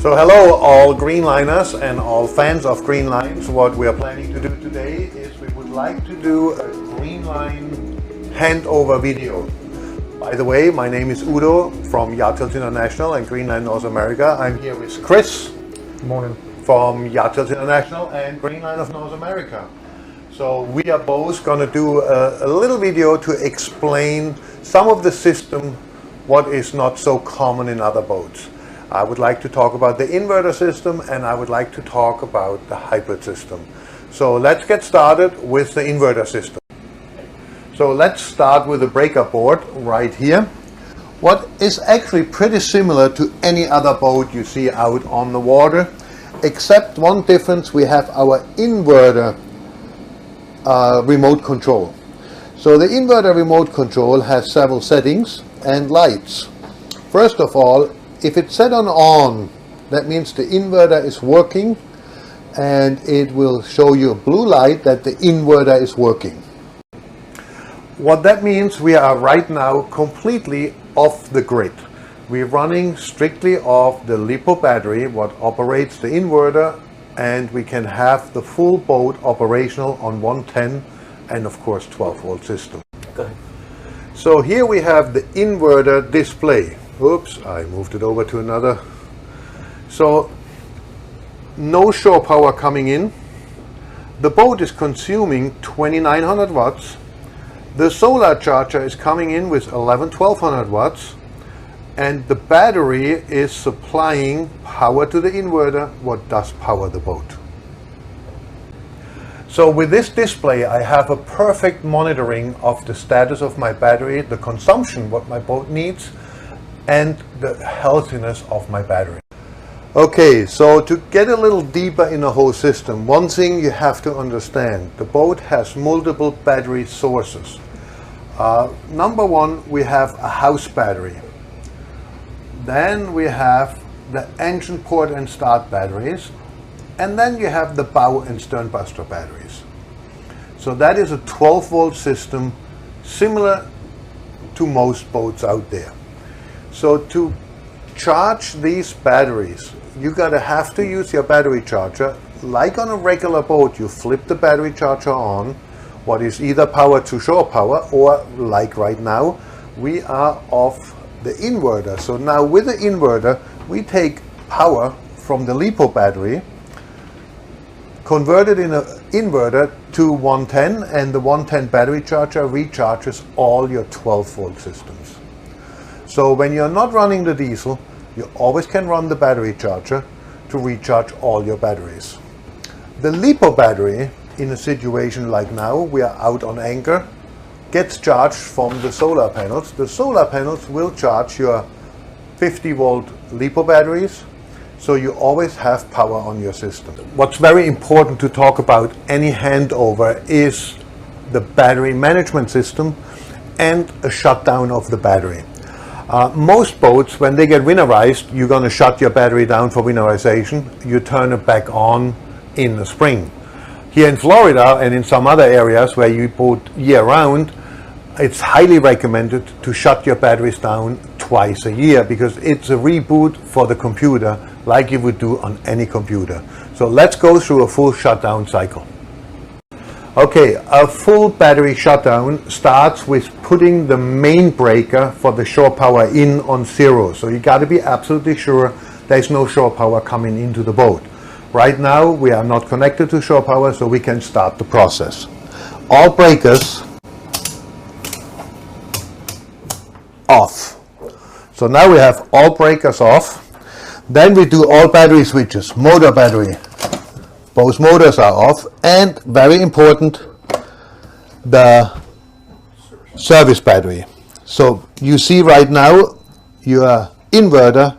So hello all Greenliners and all fans of Greenlines. What we are planning to do today is we would like to do a Greenline handover video. By the way, my name is Udo from YachtSales International and Greenline North America. I'm here with Chris. Good morning. From YachtSales International and Greenline of North America. So we are both going to do a little video to explain some of the system, what is not so common in other boats. I would like to talk about the inverter system and I would like to talk about the hybrid system. So let's get started with the inverter system. So let's start with the breaker board right here. What is actually pretty similar to any other boat you see out on the water, except one difference: we have our inverter remote control. So the inverter remote control has several settings and lights. First of all, if it's set on, that means the inverter is working and it will show you a blue light that the inverter is working. What that means, we are right now completely off the grid. We're running strictly off the LiPo battery, what operates the inverter, and we can have the full boat operational on 110 and of course 12 volt system. Okay. So here we have the inverter display. Oops, I moved it over to another. So no shore power coming in. The boat is consuming 2900 watts. The solar charger is coming in with 1200 watts. And the battery is supplying power to the inverter, what does power the boat. So with this display I have a perfect monitoring of the status of my battery, the consumption, what my boat needs, and the healthiness of my battery. Okay, so to get a little deeper in the whole system, one thing you have to understand: the boat has multiple battery sources. Number one, we have a house battery. Then we have the engine port and start batteries. And then you have the bow and stern buster batteries. So that is a 12 volt system, similar to most boats out there. So to charge these batteries, you have to use your battery charger. Like on a regular boat, you flip the battery charger on, what is either power to shore power, or like right now, we are off the inverter. So now with the inverter, we take power from the LiPo battery, convert it in an inverter to 110, and the 110 battery charger recharges all your 12 volt systems. So when you're not running the diesel, you always can run the battery charger to recharge all your batteries. The LiPo battery, in a situation like now, we are out on anchor, gets charged from the solar panels. The solar panels will charge your 50 volt LiPo batteries, so you always have power on your system. What's very important to talk about any handover is the battery management system and a shutdown of the battery. Most boats, when they get winterized, you're going to shut your battery down for winterization. You turn it back on in the spring. Here in Florida and in some other areas where you boat year-round, it's highly recommended to shut your batteries down twice a year, because it's a reboot for the computer like you would do on any computer. So let's go through a full shutdown cycle. Okay, a full battery shutdown starts with putting the main breaker for the shore power in on 0. So you got to be absolutely sure there's no shore power coming into the boat. Right now we are not connected to shore power, so we can start the process. All breakers off. So now we have all breakers off. Then we do all battery switches. Motor battery, both motors are off, and very important, the service battery. So you see right now your inverter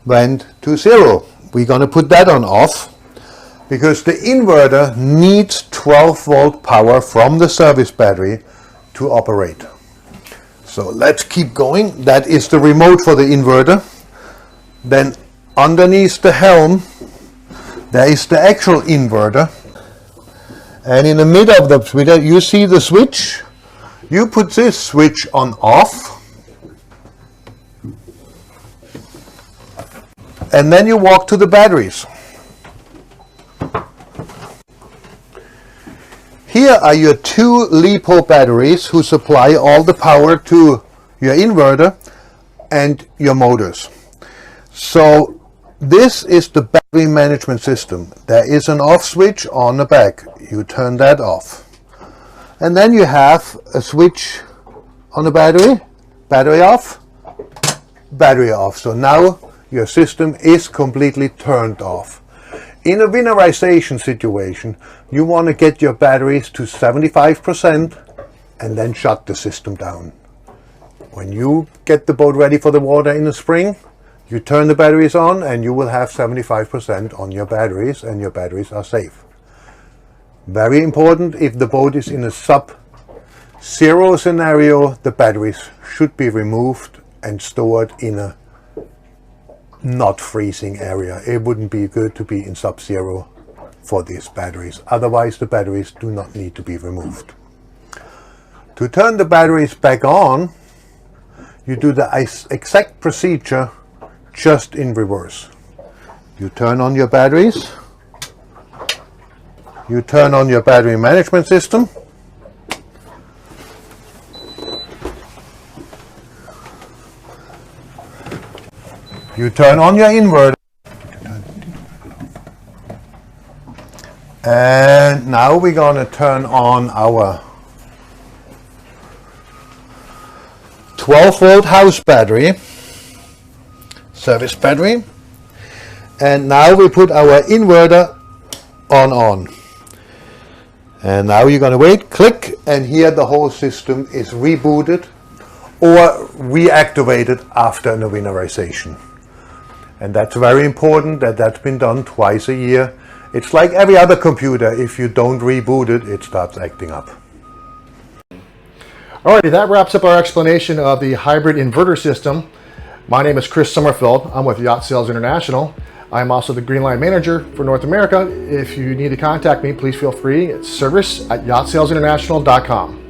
went to 0. We're going to put that on off, because the inverter needs 12 volt power from the service battery to operate. So let's keep going. That is the remote for the inverter. Then underneath the helm there is the actual inverter, and in the middle of the switch you see the switch. You put this switch on off, And then you walk to the batteries. Here are your two LiPo batteries who supply all the power to your inverter and your motors. So this is the battery management system. There is an off switch on the back. You turn that off. And then you have a switch on the battery. Battery off, battery off. So now your system is completely turned off. In a winterization situation, you want to get your batteries to 75% and then shut the system down. When you get the boat ready for the water in the spring, you turn the batteries on and you will have 75% on your batteries, and your batteries are safe. Very important, if the boat is in a sub-zero scenario, the batteries should be removed and stored in a not freezing area. It wouldn't be good to be in sub-zero for these batteries. Otherwise, the batteries do not need to be removed. To turn the batteries back on, you do the exact procedure just in reverse. You turn on your batteries. You turn on your battery management system. You turn on your inverter. And now we're going to turn on our 12-volt house battery, service battery. And now we put our inverter on. And now you're going to wait, click, and here the whole system is rebooted or reactivated after an winterization. And that's very important that that's been done twice a year. It's like every other computer. If you don't reboot it, it starts acting up. Alrighty, that wraps up our explanation of the hybrid inverter system. My name is Chris Sommerfeld. I'm with Yacht Sales International. I'm also the Greenline manager for North America. If you need to contact me, please feel free. It's service@YachtSalesInternational.com.